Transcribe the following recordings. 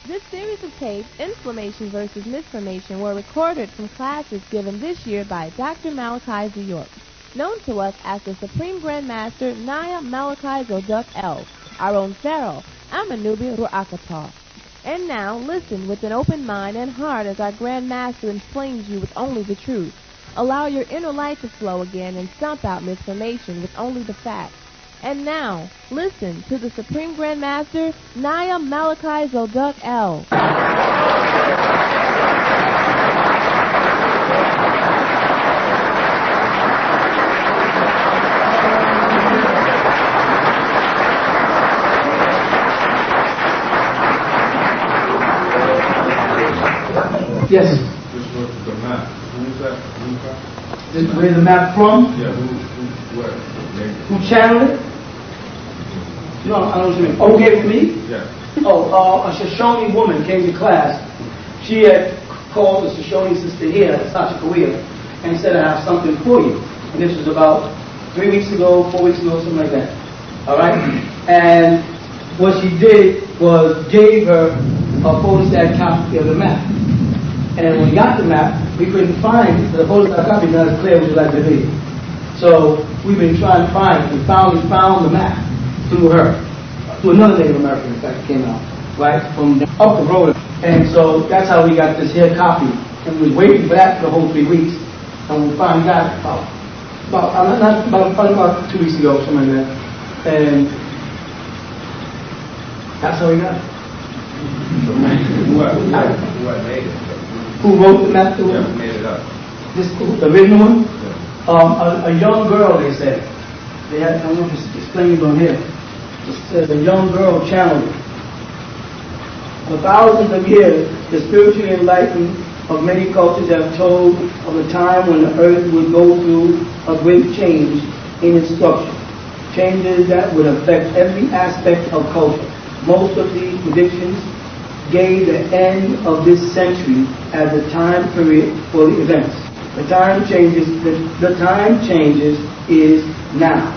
This series of tapes, Inflammation versus Misformation, were recorded from classes given this year by Dr. Malachi Z. York, known to us as the Supreme Grand Master Naya Malachi Zoduk El, our own Pharaoh, Amanubi Ru'akatar. And now, listen with an open mind and heart as our Grand Master inflames you with only the truth. Allow your inner light to flow again and stomp out misformation with only the facts. And now, listen to the Supreme Grand Master, Naya Malachi Zoduk El. Yes. This was the map. Who is that? Where's the map from? Yeah, where? Who channeled it? No, I don't know what you mean. Oh, who gave it to me? Yeah. Oh, a Shoshone woman came to class. She had called the Shoshone sister here, Sasha Korea, and said, I have something for you. And this was about 3 weeks ago, 4 weeks ago, something like that. All right? And what she did was gave her a photostat copy of the map. And when we got the map, we couldn't find the photostat copy, not as clear as we'd like to be. So we've been trying to find it. We finally found the map through her, through another Native American, in fact, came out, right, from up the road. And so that's how we got this here copy. And we was waiting for that for the whole 3 weeks. And we finally got it about 2 weeks ago, something like that. And that's how we got it. Who made it? Who wrote the map? Who made it up? This, the original one? Yeah. A young girl, they said. They had, I don't know if it's explained on here. It says a young girl channeled it. For thousands of years, the spiritually enlightened of many cultures have told of a time when the earth would go through a great change in its structure. Changes that would affect every aspect of culture. Most of these predictions gave the end of this century as the time period for the events. The time changes is now.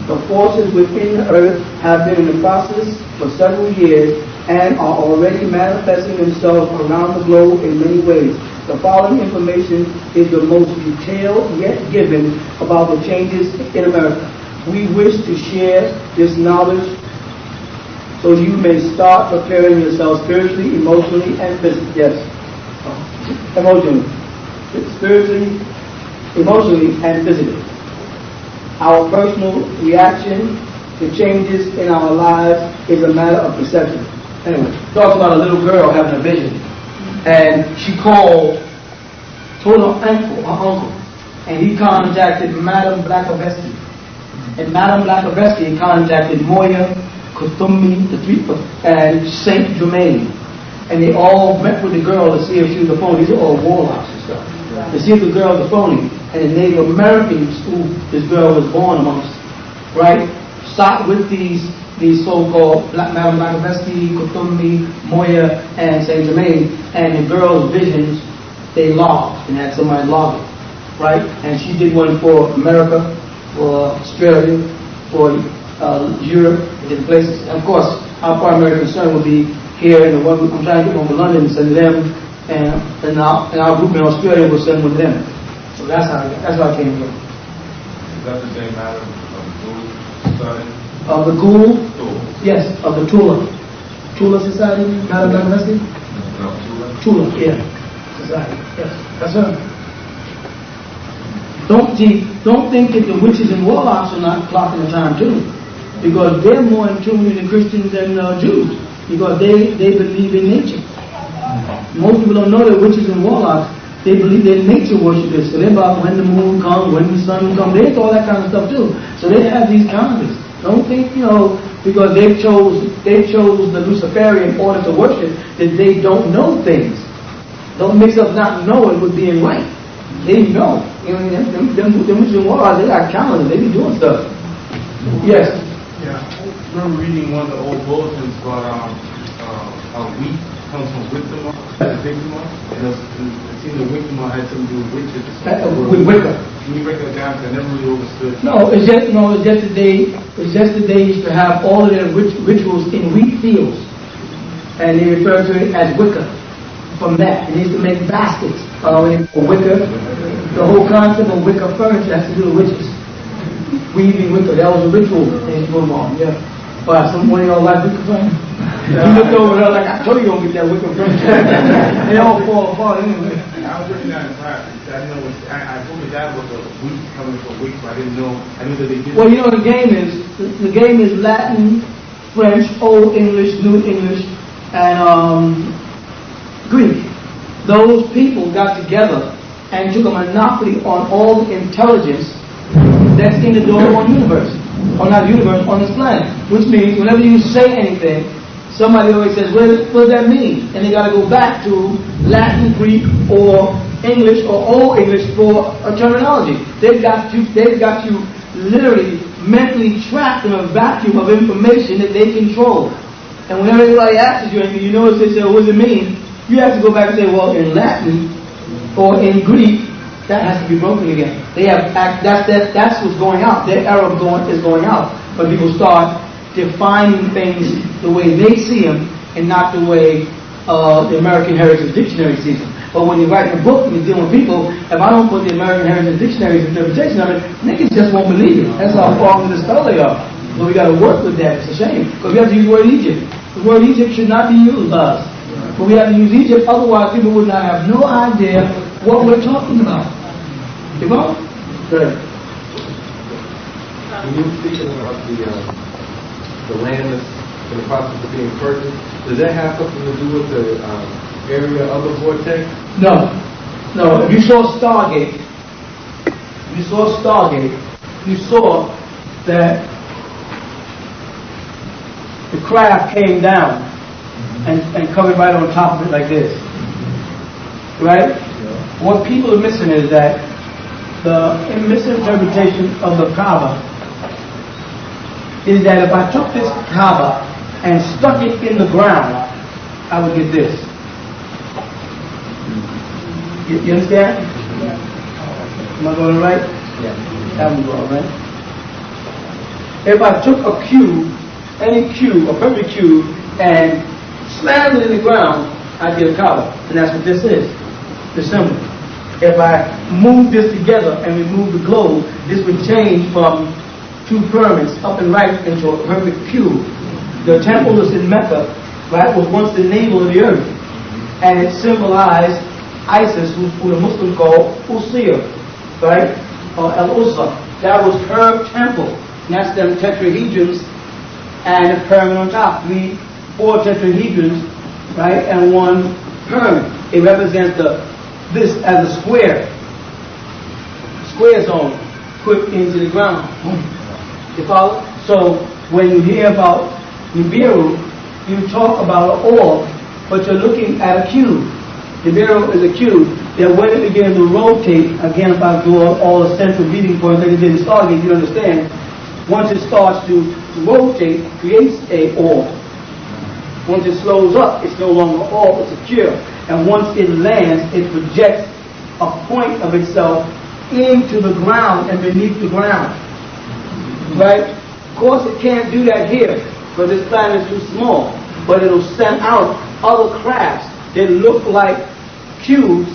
The forces within the earth have been in the process for several years and are already manifesting themselves around the globe in many ways. The following information is the most detailed yet given about the changes in America. We wish to share this knowledge so you may start preparing yourself spiritually, emotionally, and physically. Yes. Emotionally. Spiritually, emotionally, and physically. Our personal reaction to changes in our lives is a matter of perception. Anyway, talks about a little girl having a vision. And she told her uncle, and he contacted Madame Blackovesky. And Madame Blackovesky contacted Moya, Kutumi, and Saint Germain. And they all met with the girl to see if she was a phony. These are all warlocks and stuff. To see if the girl was a phony. And the Native Americans who this girl was born amongst, right, sat with these so-called Madame Blackovesky, Kutumi, Moya, and Saint Germain, and the girl's visions, they logged and had somebody log it, right? And she did one for America, for Australia, for Europe, and different places. And of course, our primary concern would be here, and the one I'm trying to get one to London and send to them, and our group in Australia will send one to them. So that's how I came from. Is that the same matter of Ghoul Society? Of the Ghoul? Yes, of the Tula. Tula Society, Madam Blackovesky? No, Tula, yeah. Society, yes. That's her. Don't think that the witches and warlocks are not clocking the time too. Because they're more in tune with the Christians than Jews. Because they believe in nature. Most people don't know that witches and warlocks, they believe they're nature worshippers. So they're about when the moon comes, when the sun comes. They're into all that kind of stuff too. So they have these calendars. Don't think, because they chose the Luciferian order to worship, that they don't know things. Don't mix up not knowing with being right. They know. Them witches and warlocks, they got calendars. They be doing stuff. Yes. Yeah. I remember reading one of the old bulletins about how wheat comes from Wichita, the Wichita, and it seemed the Wichita had something to do with witches. With Wicca. Can you break that down? I never really understood. No, it's just that they used to have all of their rituals in wheat fields. and they refer to it as wicker. From that, they used to make baskets for wicker. The whole concept of wicker furniture has to do with witches. Weaving wicker, that was a ritual they used to go on. Yeah. But someone of y'all like wicker furniture? You looked over there like, I told you don't get that wicker furniture. They all fall apart anyway. I was looking at it prior. I know I told my dad was a week coming for a week, so I didn't know. I knew that they did. Well, you know the game is Latin, French, Old English, New English, and Greek. Those people got together and took a monopoly on all the intelligence that's in the doggone universe. Or not universe, on this planet. Which means whenever you say anything, somebody always says, what does that mean? And they got to go back to Latin, Greek, or English, or Old English for a terminology. They've got you literally mentally trapped in a vacuum of information that they control. And whenever anybody asks you anything, you notice they say, well, what does it mean? You have to go back and say, well, in Latin or in Greek, that has to be broken again. They have that's what's going out. Their error is going out. But people start defining things the way they see them and not the way the American Heritage Dictionary sees them. But when you write a book and you're dealing with people, if I don't put the American Heritage Dictionary's interpretation of it, niggas just won't believe it. That's how far from the skull they are. So we got to work with that. It's a shame. Because we have to use the word Egypt. The word Egypt should not be used by us. But we have to use Egypt, otherwise people would not have no idea what we're talking about. You know? Good. When you speaking about the land that's in the process of being purchased, does that have something to do with the area of the vortex? No. No. If you saw Stargate, you saw that the craft came down and covered right on top of it like this. Right? Yeah. What people are missing is that the misinterpretation of the Kaaba is that if I took this Kaaba and stuck it in the ground, I would get this. You understand? Yeah. Am I going right? Yeah. That one's going right. If I took a cube, any cube, a perfect cube, and slammed it in the ground, I'd get a Kaaba. And that's what this is, the symbol. If I move this together and remove the globe, this would change from two pyramids up and right into a perfect cube. The temple is in Mecca, right, was once the navel of the earth. And it symbolized Isis, who the Muslims call Usir, right, or El-Uzza. That was her temple. And that's them tetrahedrons and a pyramid on top. 4 tetrahedrons, right, and 1 pyramid. It represents this as a square zone put into the ground. You follow? So when you hear about Nibiru, you talk about an orb, but you're looking at a cube. Nibiru is a cube. Then when it begins to rotate, again, if I do all the central beating points that it didn't start, you understand. Once it starts to rotate, it creates a orb. Once it slows up, it's no longer an orb, it's a cube. And once it lands, it projects a point of itself into the ground and beneath the ground. Right? Of course, it can't do that here, because this planet is too small. But it'll send out other crafts that look like cubes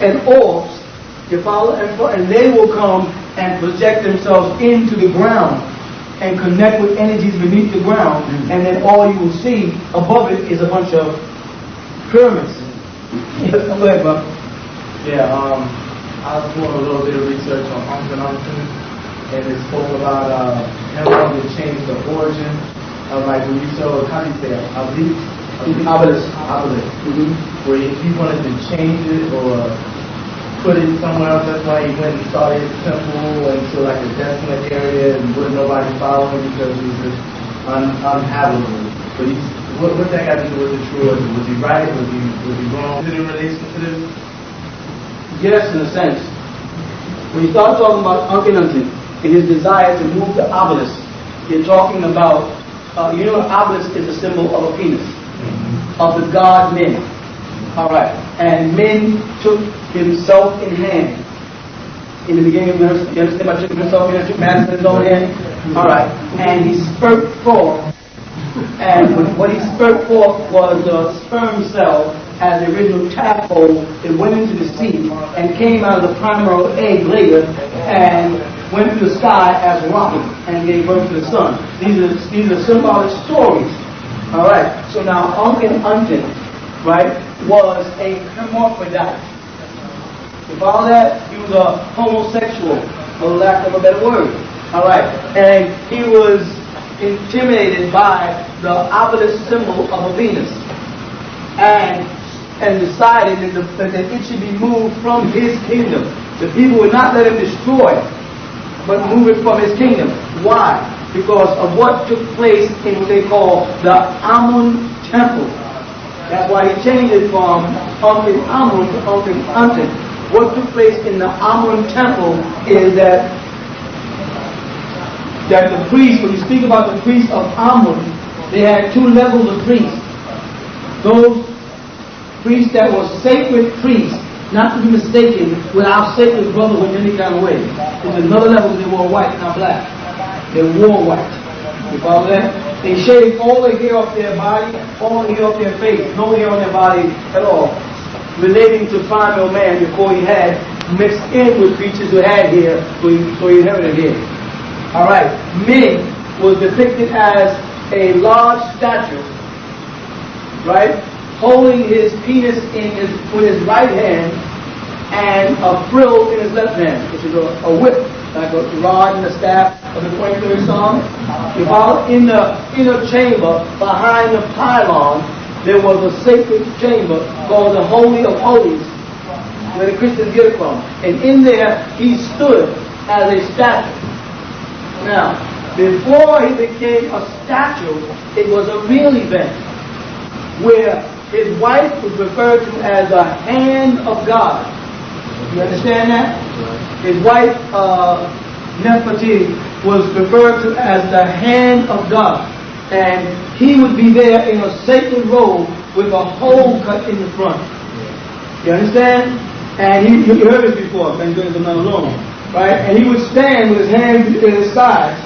and orbs, you follow? And they will come and project themselves into the ground and connect with energies beneath the ground. And then all you will see above it is a bunch of pyramids. Go ahead, Bob. Yeah, I was doing a little bit of research on Amon, and it spoke about him wanting to change the origin of, like, when you saw, how do you say it, obelisk, where he wanted to change it or put it somewhere else. That's why he went and started his temple into like a desolate area and wouldn't nobody follow him because it was just unhabitable. But what that got to do with the true? Was he right? Was he wrong? Is it in relation to this? Yes, in a sense. When you start talking about Akhenaten and his desire to move the obelisk, you're talking about, you know, an obelisk is a symbol of a penis, of the god men. All right. And men took himself in hand. In the beginning of the verse, you understand about took himself in hand, took matters in his own hand? All right. And he spurted forth And what he spurted forth was the sperm cell as the original tadpole. It went into the sea and came out of the primary egg later and went through the sky as a rocket and gave birth to the sun. These are symbolic stories. All right. So now Uncle Unton, right, was a hermaphrodite. You follow that? He was a homosexual, for lack of a better word. All right. And he was intimidated by the obelisk symbol of a Venus, and decided that it should be moved from his kingdom. The people would not let him destroy it, but move it from his kingdom. Why? Because of what took place in what they call the Amon temple. That's why he changed it from Uncle Amon to Uncle Unton. What took place in the Amon temple is that the priests, when you speak about the priests of Amon, they had two levels of priests. Those priests that were sacred priests, not to be mistaken with our sacred brotherhood in any kind of way. There's another level. They wore white, not black. They wore white. You follow that? They shaved all the hair off their body, all the hair off their face, no hair on their body at all, relating to primal man before he had mixed in with creatures who had hair, so he inherited hair. All right. Men was depicted as a large statue, right, holding his penis with his right hand and a frill in his left hand, which is a whip, like a rod and a staff of the 23rd Psalm. In the inner chamber behind the pylon, there was a sacred chamber called the Holy of Holies, where the Christians get it from. And in there, he stood as a statue. Now, before he became a statue, it was a real event where his wife was referred to as the hand of God. You understand that? His wife, Nefertiti, was referred to as the hand of God. And he would be there in a sacred robe with a hole cut in the front. You understand? And you heard this before, thank goodness I'm not alone. Right? And he would stand with his hands at his sides,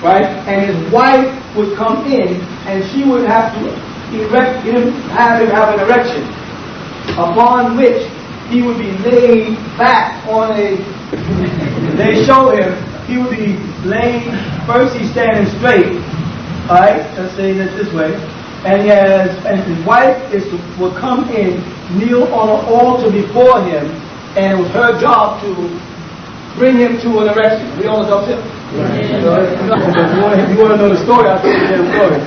right? And his wife would come in, and she would have to have him have an erection, upon which he would be laid back on they show him, he would be laid, first he's standing straight, alright, let's say that this way, and his wife would come in, kneel on an altar before him, and it was her job to bring him to an erection. We all know that. If you want to know the story, I'll tell you the story.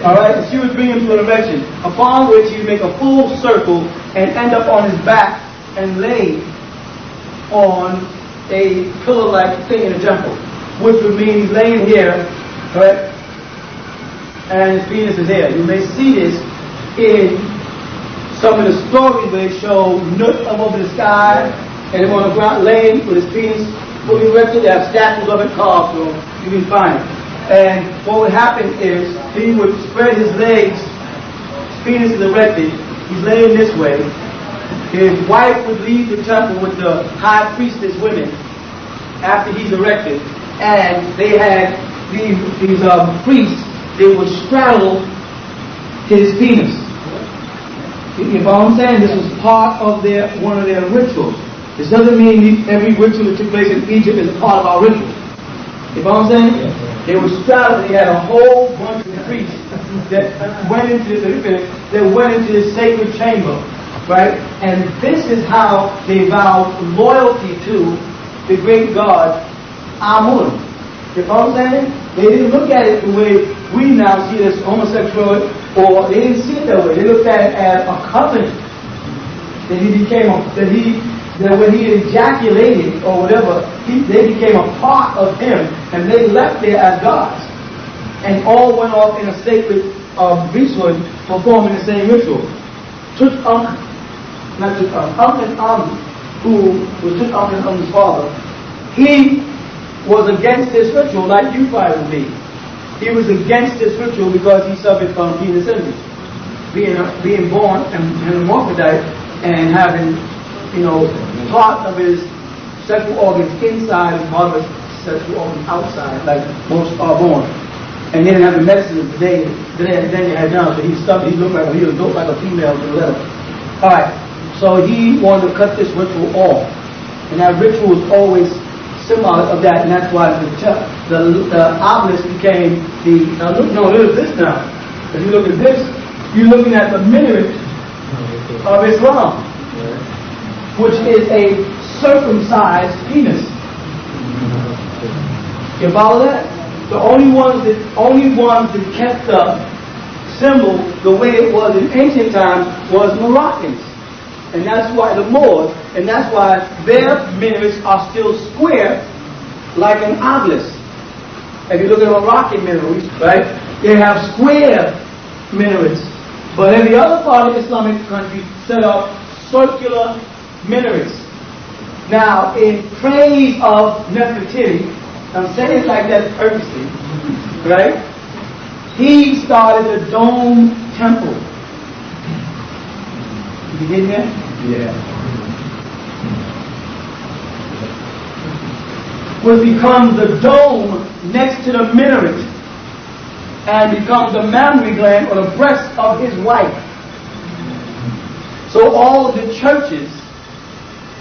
Alright, she would bring him to an erection, upon which he would make a full circle and end up on his back and lay on a pillar-like thing in the temple, which would mean he's laying here, right? And his penis is here. You may see this in some of the stories where they show Nut up over the sky, and him on the ground laying with his penis fully erected. They have statues of it carved, so you can find it. And what would happen is he would spread his legs, his penis is erected, he's laying this way. His wife would leave the temple with the high priestess women after he's erected, and they had these priests, they would straddle his penis. You know what I'm saying? This was part of one of their rituals. This doesn't mean every ritual that took place in Egypt is a part of our ritual. You know what I'm saying? Yes. They were straddled. They had a whole bunch of priests that went into this sacred chamber, right? And this is how they vowed loyalty to the great god Amon. You know what I'm saying? They didn't look at it the way we now see this homosexual, or they didn't see it that way. They looked at it as a covenant that when he ejaculated or whatever, they became a part of him, and they left there as gods, and all went off in a sacred priesthood, performing the same ritual. Tutankhamun, who was Tutankhamun's father, he was against this ritual, like you probably would be. He was against this ritual because he suffered from penis envy, being born and a hermaphrodite and having, part of his sexual organs inside and part of his sexual organs outside, like most are born. And he didn't have the medicine today they had now, so he looked like he was built like a female to the letter. Alright, so he wanted to cut this ritual off. And that ritual was always symbolic of that, and that's why the obelisk became the, now look, no, look at this now. If you look at this, you're looking at the minaret of Islam, which is a circumcised penis. You follow that? The only ones that kept the symbol the way it was in ancient times was Moroccans. And that's why the Moors, and that's why their minarets are still square like an obelisk. If you look at Moroccan minarets, right, they have square minarets. But every other part of the Islamic country set up circular minarets. Now, in praise of Nefertiti, I'm saying it like that purposely, right? He started a dome temple. You getting that? Yeah. Which becomes the dome next to the minaret and becomes the mammary gland or the breast of his wife. So all of the churches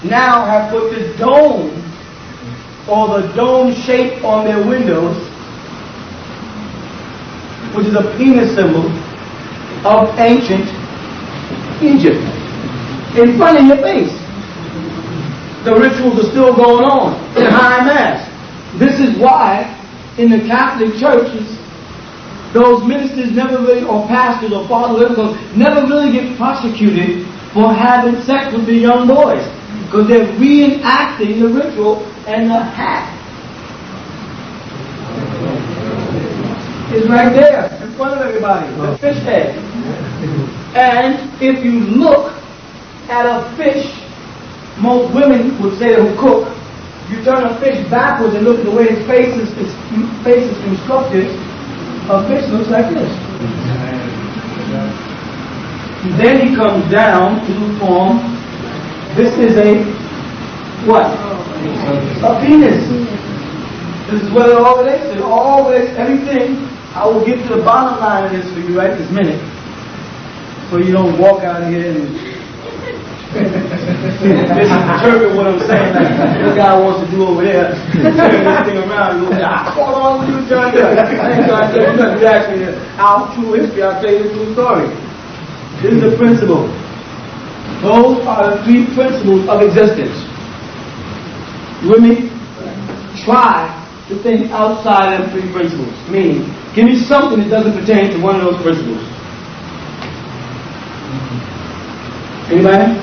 now have put the dome or the dome shape on their windows, which is a penis symbol of ancient Egypt, in front of your face. The rituals are still going on in high mass. This is why in the Catholic churches, those ministers never really, or pastors or fathers, never really get prosecuted for having sex with the young boys, because they're reenacting the ritual, and the hat is right there in front of everybody, the fish head. And if you look at a fish, most women would say who cook, you turn a fish backwards and look at the way his face is constructed, a fish looks like this. Then he comes down to the form. This is a what? A penis. This is what it all relates to. Always, everything. I will get to the bottom line of this for you right this minute, so you don't walk out of here and misinterpret what I'm saying. Like, this guy wants to do over there, turn this thing around and go, hold on, what you trying to do? I ain't trying to tell you nothing. You ask me our true history, I'll tell you the true story. This is the principle. Those are the three principles of existence. Women try to think outside of three principles. Meaning, give me something that doesn't pertain to one of those principles. Anybody?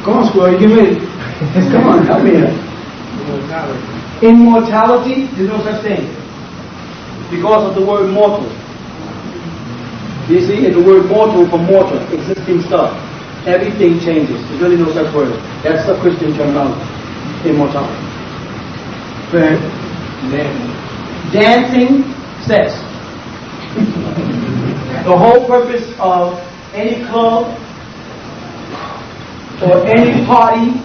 Come on, squirrel, you get ready. Come on, help me here. Immortality, there's no such thing. Because of the word mortal. You see, it's the word mortal from mortal, existing stuff. Everything changes. There's really no such word. That's a Christian terminology. Immortality. Dancing, sex. The whole purpose of any club or any party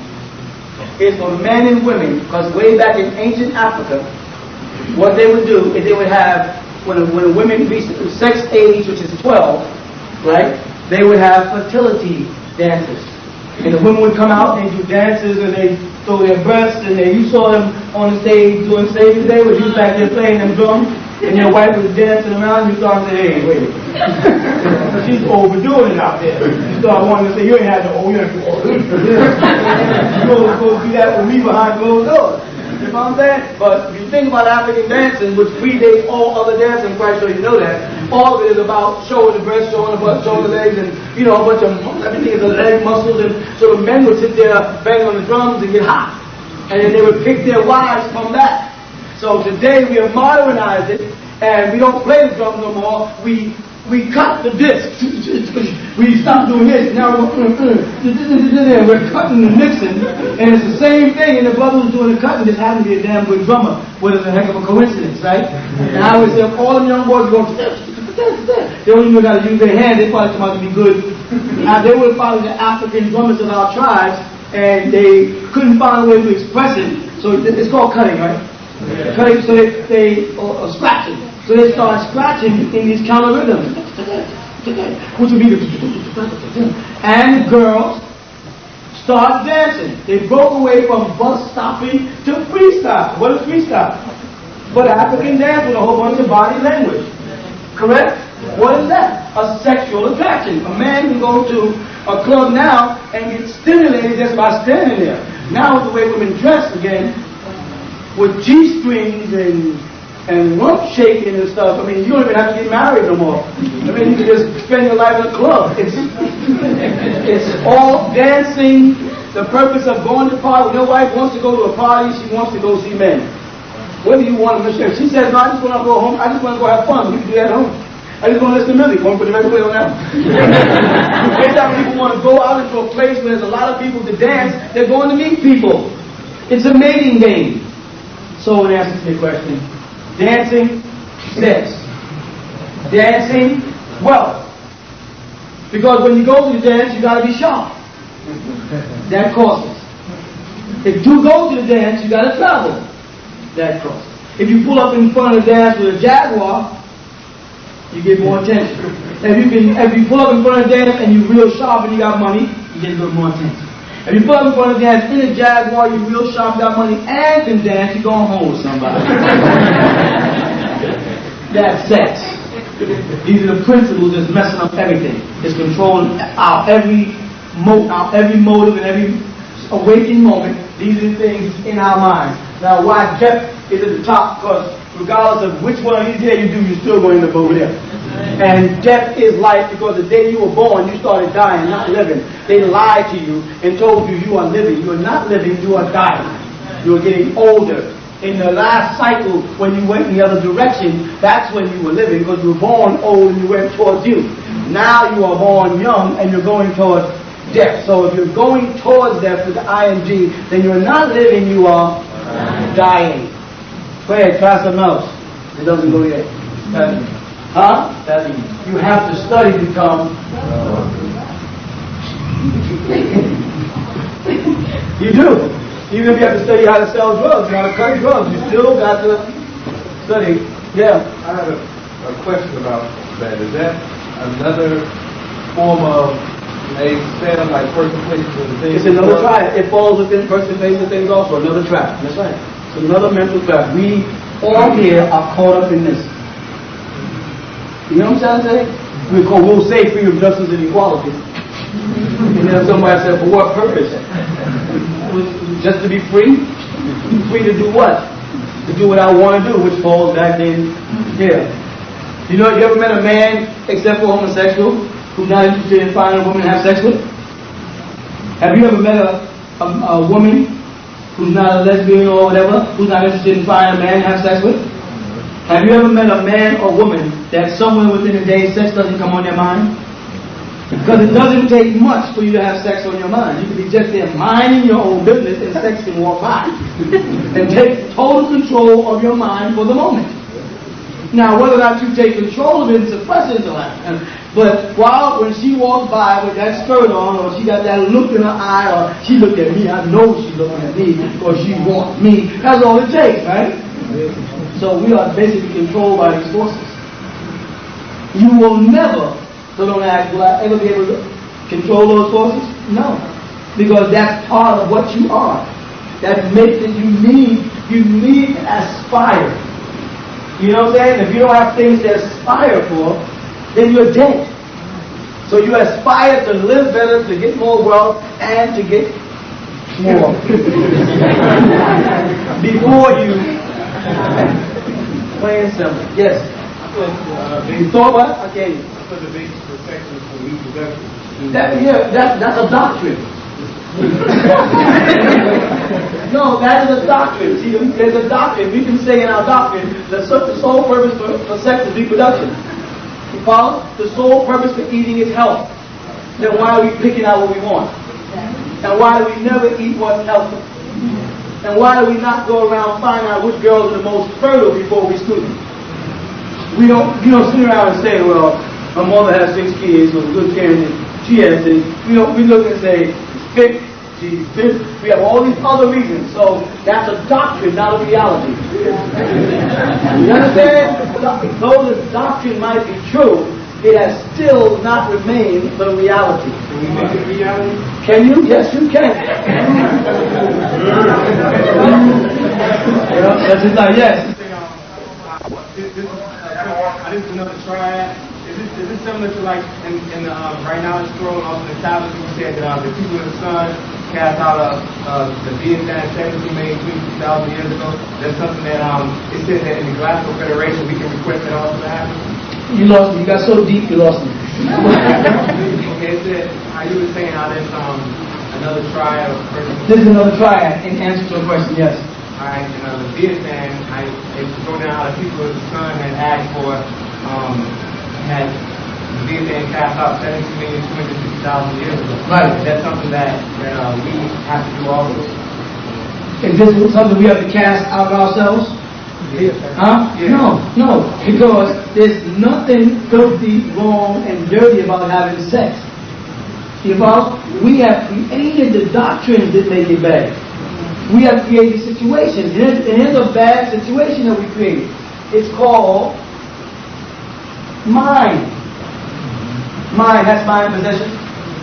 is for men and women, because way back in ancient Africa, what they would do is they would have, when a woman reached sex age, which is 12, right, they would have fertility dances. And the women would come out and do dances and they throw their breasts, and you saw them on the stage doing stages there, where you was back there playing them drums, and your wife was dancing around, and you started saying, hey, wait. She's overdoing it out there. You start wanting to say, you ain't had to, you ain't go do that with me behind closed doors. You know what I'm saying? But if you think about African dancing, which predates all other dancing, I'm quite sure you know that, all of it is about showing the breast, showing the butt, showing the legs, and, you know, a bunch of, everything is the leg muscles, and so the men would sit there banging on the drums and get hot. And then they would pick their wives from that. So today we have modernized it, and we don't play the drums no more, we cut the disc. We stopped doing this. Now we're cutting the mixing, and it's the same thing. And the brother was doing the cutting, just happened to be a damn good drummer, which is a heck of a coincidence, right? And I always say, all them young boys go, they don't even know how to use their hands. They probably come out to be good. Now they were probably the African drummers of our tribes, and they couldn't find a way to express it. So it's called cutting, right? Yeah. Cutting, so they scratching. So they start scratching in these counter rhythms. Which would be the and girls start dancing. They broke away from bus stopping to freestyle. What is freestyle? But African dance with a whole bunch of body language. Correct? What is that? A sexual attraction. A man can go to a club now and get stimulated just by standing there. Now with the way women dress again, with G-strings and rump shaking and stuff, I mean, you don't even have to get married no more. I mean, you can just spend your life in a club. It's all dancing. The purpose of going to party. When your wife wants to go to a party, she wants to go see men. What do you want to miss? She says, no, I just want to go home. I just want to go have fun. We can do that at home. I just want to listen to music. Want to put the record player on that? Every time people want to go out into a place where there's a lot of people to dance, they're going to meet people. It's a mating game. So in answer to your question, dancing, sex. Dancing, wealth. Because when you go to the dance, you got to be sharp. That costs. If you go to the dance, you got to travel. That costs. If you pull up in front of the dance with a Jaguar, you get more attention. If you pull up in front of the dance and you're real sharp and you got money, you get a little more attention. If you pull up in front of the dance in a Jaguar, you're real sharp, got money, and can dance, you're going home with somebody. That's sex. These are the principles that's messing up everything. It's controlling our every motive and every awakening moment. These are the things in our minds. Now, why death is at the top? Because regardless of which one of these here you do, you're still going to end up over there. And death is life because the day you were born, you started dying, not living. They lied to you and told you you are living. You are not living, you are dying. You are getting older. In the last cycle, when you went in the other direction, that's when you were living because you were born old and you went towards youth. Now you are born young and you're going towards death. So if you're going towards death with the ing, then you're not living, you are dying. Go ahead, try something else. It doesn't go yet. Huh? You have to study to become. You do. Even if you have to study how to sell drugs, how to cut drugs, you still got to study. Yeah. I have a question about that. Is that another form of a set of like person, places, and things? It's another trap. It falls within person, places, and things also. Another trap. That's right. It's another mental trap. We all here are caught up in this. You know what I'm trying to say? We'll say freedom, justice, and equality. And then somebody said, for what purpose? Just to be free? Free to do what? To do what I want to do, which falls back in here. You know, you ever met a man, except for homosexual, who's not interested in finding a woman to have sex with? Have you ever met a woman who's not a lesbian or whatever, who's not interested in finding a man to have sex with? Have you ever met a man or woman that somewhere within a day sex doesn't come on their mind? Because it doesn't take much for you to have sex on your mind. You can be just there minding your own business and sex can walk by. And take total control of your mind for the moment. Now, whether or not you take control of it and suppress it is a lie. But when she walks by with that skirt on, or she got that look in her eye, or she looked at me, I know she's looking at me, or she wants me. That's all it takes, right? So we are basically controlled by these forces. You will never, so don't ask, will I ever be able to control those forces? No. Because that's part of what you are. That makes it you need to aspire. You know what I'm saying? If you don't have things to aspire for, then you're dead. So you aspire to live better, to get more wealth, and to get more. Before you plain and simple. Yes. You thought what? Okay. For the basic protection for reproduction. That's a doctrine. No, that is a doctrine. See, there's a doctrine. We can say in our doctrine that the sole purpose for sex is reproduction. You follow? The sole purpose for eating is health. Then why are we picking out what we want? And why do we never eat what's healthy? And why do we not go around finding out which girls are the most fertile before we sleep? We don't sit around and say, well, my mother has 6 kids, was a good parent, she has this. We look and say, fit, We have all these other reasons. So that's a doctrine, not a reality. You understand? Though the doctrine might be true, it has still not remained the reality. Can we make it reality? Can you? Yes, you can. That's just not yes. This is another triad. Is this similar to like in right now in the scroll on the tablet you said that the people in the sun cast out the being that 17 million 2,000 years ago? That's something that it says that in the Galactic Federation we can request that also to happen. You lost me. You got so deep, you lost me. Okay, it said how you were saying how there's another triad of person. This is another triad in answer to a question, yes. Alright, and the Vietnam, it go down how the people of the sun had asked for, had the Vietnam cast out 17,250,000 years ago. Right. That's something that we have to do also. Is this something we have to cast out of ourselves? Yeah. Huh? Yeah. No, because there's nothing filthy, wrong, and dirty about having sex. Because we have created the doctrines that make it bad. We have created situations. And here's a bad situation that we created. It's called mind. Mind, that's mind possession.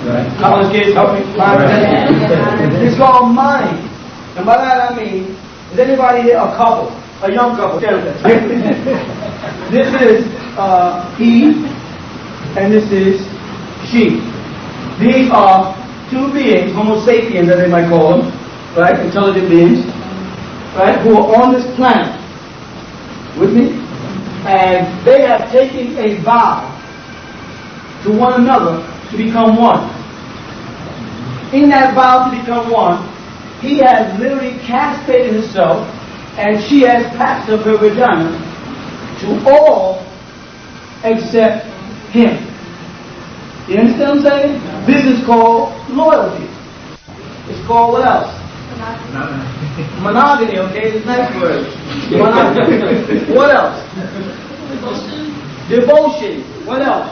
Right. College kids, help me. Mind possession. It's called mind. And by that I mean, is anybody here a couple? A young couple? This is he, and this is she. These are two beings, Homo sapiens, as they might call them, right? Intelligent beings, right? Who are on this planet. With me? And they have taken a vow to one another to become one. In that vow to become one, he has literally castrated himself, and she has packed up her vagina to all except him. You understand what I'm saying? This is called loyalty. It's called what else? Monogamy, okay? It's a nice word. Monogamy. What else? Devotion. What else?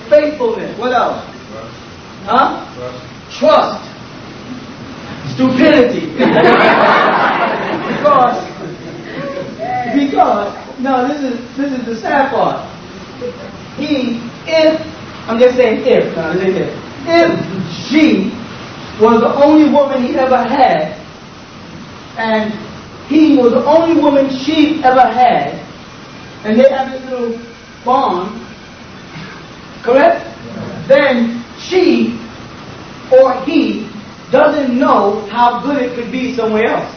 Faithfulness. What else? Huh? Trust. Stupidity. because no, this is the sad part. I'm just saying if she was the only woman he ever had, and he was the only woman she ever had, and they have this little bond, correct? Then she or he doesn't know how good it could be somewhere else.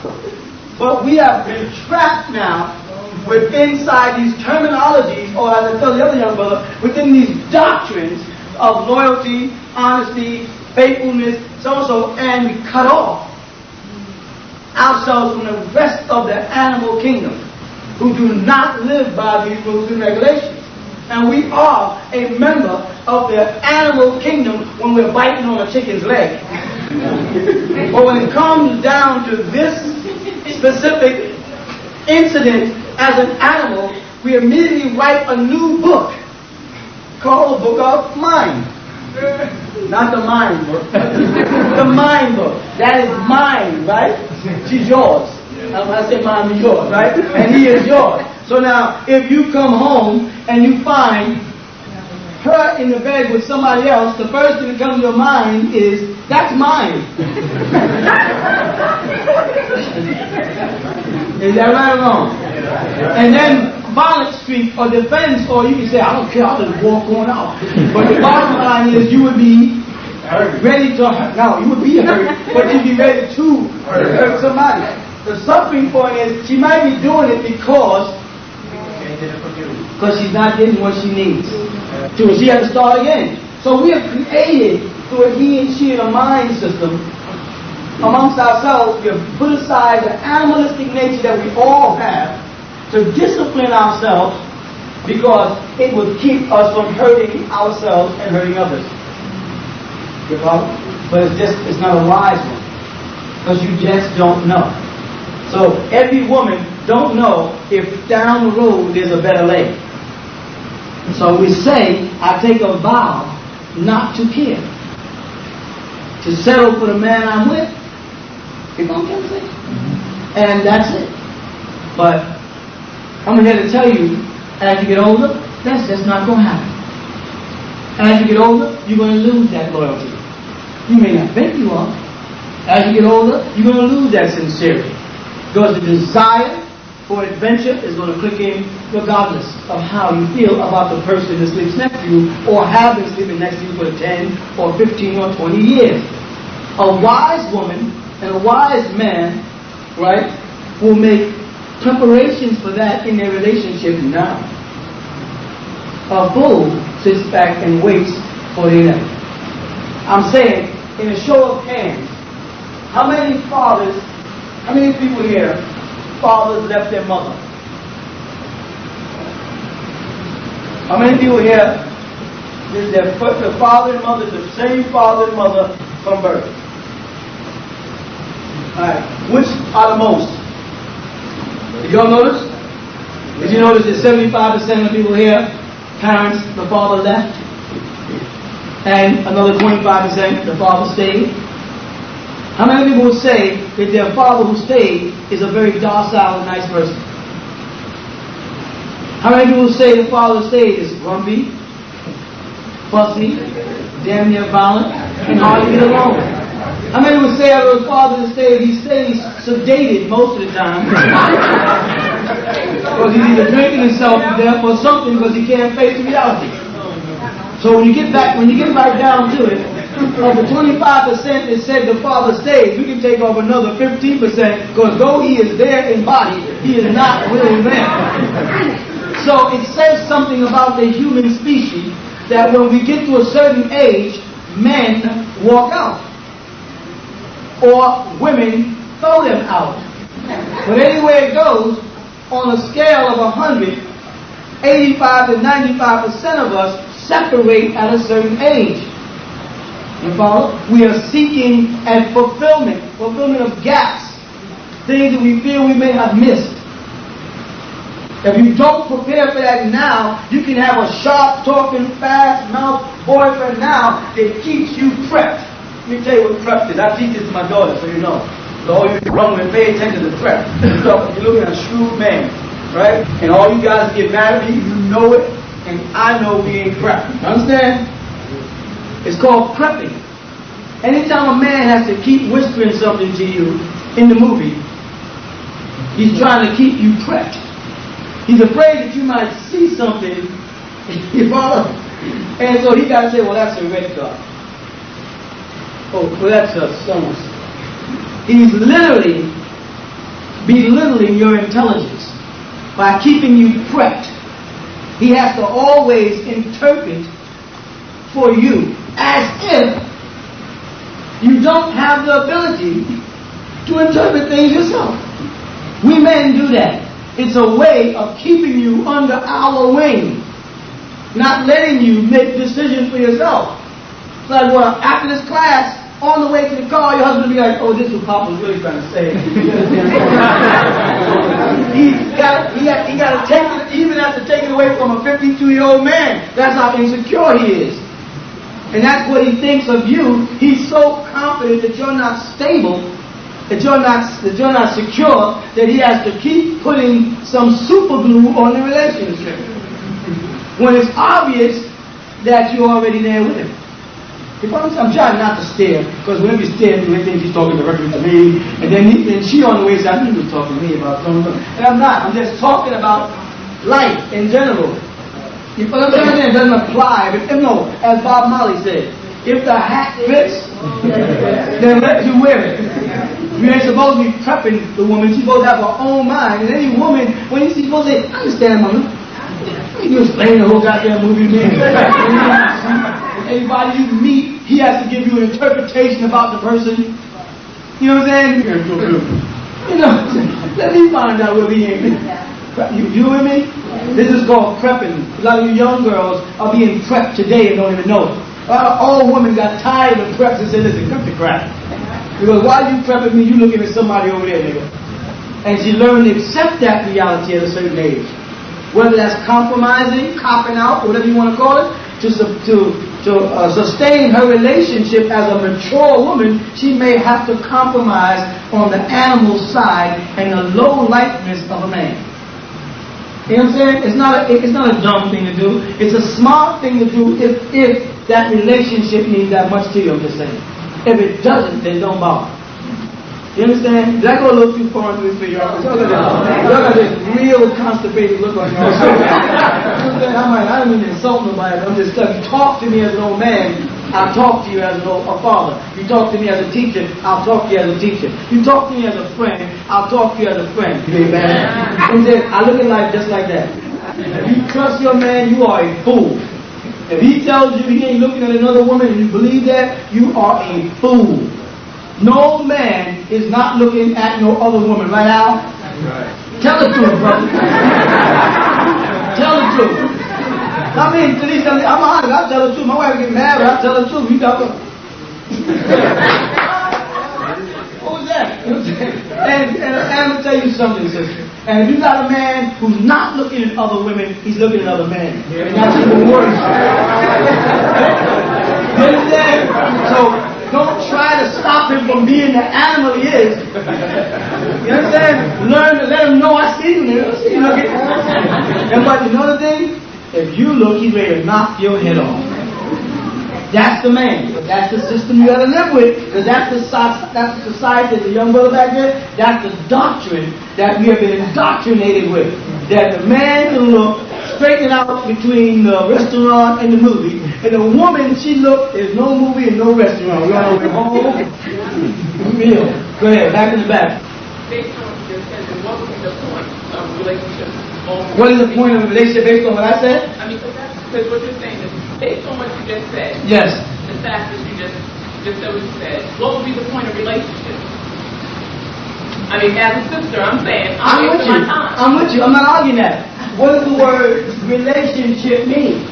But we have been trapped now inside these terminologies, or as I tell the other young brother, within these doctrines of loyalty, honesty, faithfulness, so and we cut off ourselves from the rest of the animal kingdom who do not live by these rules and regulations. And we are a member of the animal kingdom when we're biting on a chicken's leg. But when it comes down to this specific incident as an animal, we immediately write a new book called the Book of Mind. Not the mind book. The mind book. That is mine, right? She's yours. I say mine is yours, right? And he is yours. So now, if you come home and you find her in the bed with somebody else, the first thing that comes to your mind is, that's mine. Is that right or wrong? And then violent streak or defense, or you can say, I don't care, I'll just walk on out. But the bottom line is you would be ready to hurt. No, you would be hurt, but you'd be ready to hurt somebody. The suffering point is she might be doing it because she's not getting what she needs. So she has to start again. So we have created, through a he and she in a mind system, amongst ourselves, we have put aside the animalistic nature that we all have to discipline ourselves because it would keep us from hurting ourselves and hurting others. But it's not a wise one because you just don't know. So every woman don't know if down the road there's a better lady. So we say, I take a vow not to care. to settle for the man I'm with. You know what I'm saying? And that's it. But I'm here to tell you, as you get older, that's just not going to happen. As you get older, you're going to lose that loyalty. You may not think you are. As you get older, you're going to lose that sincerity. Because the desire for adventure is going to click in regardless of how you feel about the person that sleeps next to you or have been sleeping next to you for 10 or 15 or 20 years. A wise woman and a wise man, right, will make preparations for that in their relationship now. A fool sits back and waits for the inevitable. I'm saying, in a show of hands, how many people here, fathers left their mother? How many people here, the father and mother is the same father and mother from birth? Alright, which are the most? Did y'all notice? Did you notice that 75% of people here, parents, the father left? And another 25%, the father stayed? How many people would say that their father who stayed is a very docile and nice person? How many people would say the father who stayed is grumpy, fussy, damn near violent, and hard to get along with? How many would say of the father who stayed, he stays sedated most of the time? Because he's either drinking himself to death or something because he can't face reality. So when you get back down to it, of the 25% that said the father stays, we can take off another 15% because though he is there in body, he is not really there. So it says something about the human species that when we get to a certain age, men walk out. Or women throw them out. But anywhere it goes, on a scale of 100, 85 to 95% of us separate at a certain age. You follow? We are seeking at fulfillment of gaps, things that we feel we may have missed. If you don't prepare for that now, you can have a sharp talking, fast mouth boyfriend now that keeps you prepped. Let me tell you what prep is. I teach this to my daughter, so you know. So all you young women, pay attention to prep. So you're looking at a shrewd man, right? And all you guys get mad at me, you know it, and I know we ain't prepped. Understand? It's called prepping. Anytime a man has to keep whispering something to you in the movie, he's trying to keep you prepped. He's afraid that you might see something, you follow? And so he got to say, well, that's a red car. Oh, well, that's a so-and-so. He's literally belittling your intelligence by keeping you prepped. He has to always interpret for you as if you don't have the ability to interpret things yourself. We men do that. It's a way of keeping you under our wing, not letting you make decisions for yourself. It's like, well, after this class, on the way to the car, your husband will be like, oh, this is what Papa was really trying to say. he got to take it, he even has to take it away from a 52-year-old man. That's how insecure he is. And that's what he thinks of you. He's so confident that you're not stable, that you're not secure, that he has to keep putting some super glue on the relationship. When it's obvious that you're already there with him. I'm trying not to stare, because whenever you stare, you think he's talking directly to me, and then she on the way says, I think he's talking to me about something. And I'm not. I'm just talking about life in general. You know what I'm saying? It doesn't apply. But no, as Bob Marley said, if the hat fits, then let you wear it. You ain't supposed to be prepping the woman. She's supposed to have her own mind. And any woman, when she's supposed to say, I understand, mama. You explain the whole goddamn movie to me. Anybody you meet, he has to give you an interpretation about the person. You know what I'm saying? You know, let me find out where we ain't. You with me? This is called prepping. A lot of you young girls are being prepped today and don't even know it. All women got tired of preps and said, listen, cut the crap. Because while you prepping me, you looking at somebody over there, nigga. And she learned to accept that reality at a certain age. Whether that's compromising, copping out, whatever you want to call it, to sustain her relationship as a mature woman, she may have to compromise on the animal side and the low likeness of a man. You know what I'm saying? It's not a dumb thing to do. It's a smart thing to do if that relationship means that much to you, I'm just saying. If it doesn't, then don't bother. You understand? Did I go a little too far into this for y'all? Y'all got this real constipated look on y'all. I don't mean to insult nobody. I'm just telling you, talk to me as an old man, I'll talk to you as a father. You talk to me as a teacher, I'll talk to you as a teacher. You talk to me as a friend, I'll talk to you as a friend. Amen. I look at life just like that. If you trust your man, you are a fool. If he tells you he ain't looking at another woman and you believe that, you are a fool. No man is not looking at no other woman. Right, Al? Right. Tell the truth, brother. Tell the truth. I mean, I'm honest. I'll tell the truth. My wife get mad, but I'll tell the truth. You got what was that? And I'm going to tell you something, sister. And if you got a man who's not looking at other women, he's looking at other men. And that's even worse. You understand? So, don't try to stop him from being the animal he is. You understand? Learn to let him know I see you. And but you know the thing? If you look, he's ready to knock your head off. That's the man. But that's the system you gotta live with. Because that's the society, the young brother back there, that's the doctrine that we have been indoctrinated with. That the man can look straighten out between the restaurant and the movie. And the woman, she look, there's no movie and no restaurant. We're on our way home. Meal. Go ahead, back in the back. Based on what you said, what would be the point of relationship? What is the point of a relationship based on what I said? I mean, because what you're saying is, based on what you just said. Yes. The fact that you just said what you said. What would be the point of relationship? I mean, as a sister, I'm saying, I'm with you. I'm with you. I'm not arguing that. What does the word relationship mean?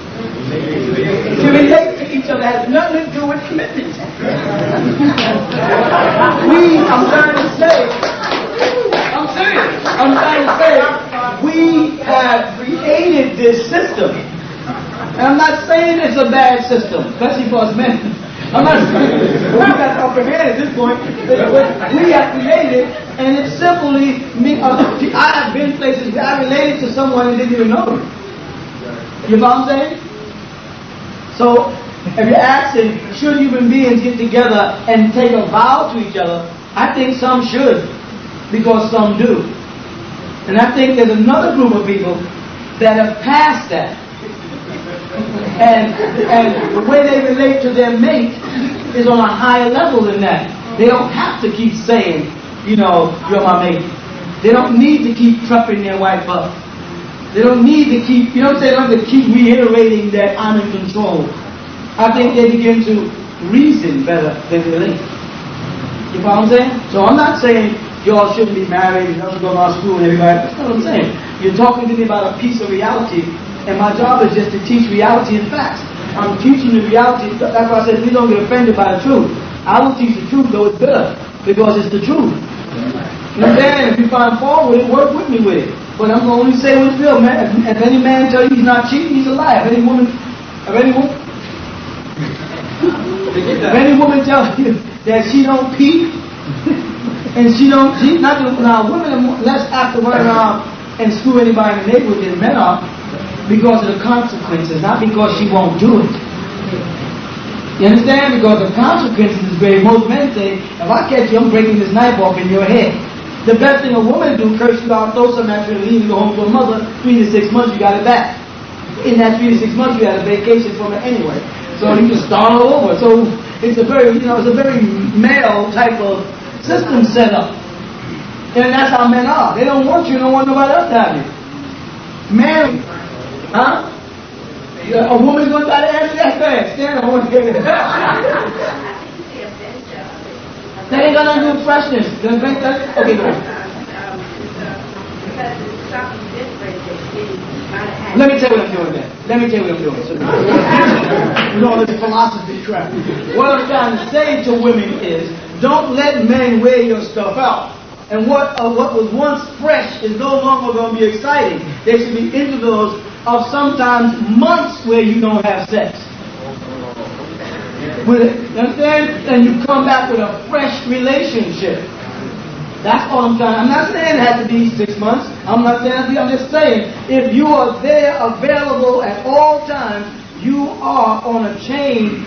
To relate to each other has nothing to do with commitment. I'm trying to say, we have created this system. And I'm not saying it's a bad system, especially for us men. I'm not saying we got the upper hand at this point, but we have created it, and it's simply me. I have been places where I related to someone and didn't even know me. You know what I'm saying? So, if you're asking, should human beings get together and take a vow to each other, I think some should, because some do. And I think there's another group of people that have passed that. And the way they relate to their mate is on a higher level than that. They don't have to keep saying, you're my mate. They don't need to keep trumping their wife up. They don't need to keep, they don't have to keep reiterating that I'm in control. I think they begin to reason better than relate. You know what I'm saying? So I'm not saying y'all shouldn't be married, you don't go to school and everybody. That's not what I'm saying. You're talking to me about a piece of reality. And my job is just to teach reality and facts. I'm teaching the reality. That's why I said we don't get offended by the truth. I will teach the truth, though it's bitter, because it's the truth. You know what I'm saying? If you find fault with it, work with me with it. But I'm going to only say what's real, man. If any man tell you he's not cheating, he's a liar. If any woman tells you that she don't peep, and now women are less apt to run around and screw anybody in the neighborhood than men are. Because of the consequences, not because she won't do it. You understand? Because the consequences is great. Most men say, if I catch you, I'm breaking this knife off in your head. The best thing a woman do, curse you out, throw some at you, and leave you, go home to a mother. 3 to 6 months, you got it back. In that 3 to 6 months, you had a vacation from it anyway. So you can start all over. So it's a very, it's a very male type of system set up. And that's how men are. They don't want you, don't want nobody else to have you. Man, huh? A woman's going to try to answer that fast. Stand on one hand. That ain't got nothing to do with freshness. Okay, go ahead. Let me tell you what I'm doing then. All this philosophy crap. What I'm trying to say to women is, don't let men wear your stuff out. And what was once fresh is no longer going to be exciting. There should be intervals of sometimes months where you don't have sex. with it, you understand? And you come back with a fresh relationship. That's all I'm trying. I'm not saying it has to be 6 months. I'm not saying it has to be. I'm just saying if you are there available at all times, you are on a chain